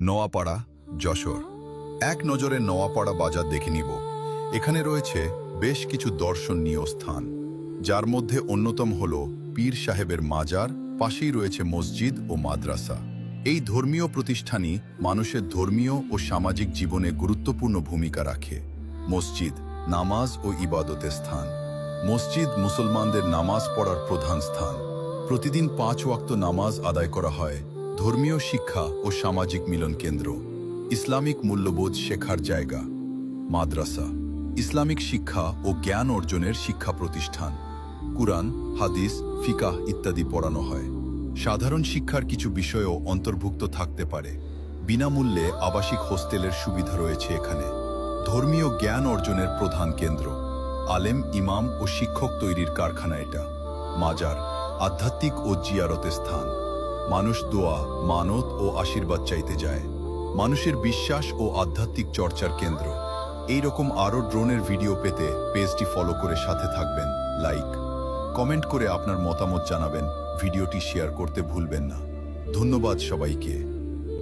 নোয়াপাড়া, যশোর। এক নজরে নোয়াপাড়া বাজার দেখে নিব। এখানে রয়েছে বেশ কিছু দর্শনীয় স্থান, যার মধ্যে অন্যতম হল পীর সাহেবের মাজার, পাশেই রয়েছে মসজিদ ও মাদ্রাসা। এই ধর্মীয় প্রতিষ্ঠানই মানুষের ধর্মীয় ও সামাজিক জীবনে গুরুত্বপূর্ণ ভূমিকা রাখে। মসজিদ নামাজ ও ইবাদতের স্থান। মসজিদ মুসলমানদের নামাজ পড়ার প্রধান স্থান। প্রতিদিন 5 ওয়াক্ত নামাজ আদায় করা হয়। ধর্মীয় শিক্ষা ও সামাজিক মিলন কেন্দ্র। ইসলামিক মূল্যবোধ শেখার জায়গা। মাদ্রাসা ইসলামিক শিক্ষা ও জ্ঞান অর্জনের শিক্ষা প্রতিষ্ঠান। কুরআন, হাদিস, ফিকাহ ইত্যাদি পড়ানো হয়। সাধারণ শিক্ষার কিছু বিষয়ও অন্তর্ভুক্ত থাকতে পারে। বিনামূল্যে আবাসিক হোস্টেলের সুবিধা রয়েছে এখানে। ধর্মীয় জ্ঞান অর্জনের প্রধান কেন্দ্র। আলেম, ইমাম ও শিক্ষক তৈরির কারখানা এটা। মাজার আধ্যাত্মিক ও জিয়ারতের স্থান। মানুষ দোয়া, মানত ও আশীর্বাদ চাইতে যায়। মানুষের বিশ্বাস ও আধ্যাত্মিক চর্চার কেন্দ্র। এই রকম আরও ড্রোনের ভিডিও পেতে পেজটি ফলো করে সাথে থাকবেন। লাইক, কমেন্ট করে আপনার মতামত জানাবেন। ভিডিওটি শেয়ার করতে ভুলবেন না। ধন্যবাদ সবাইকে।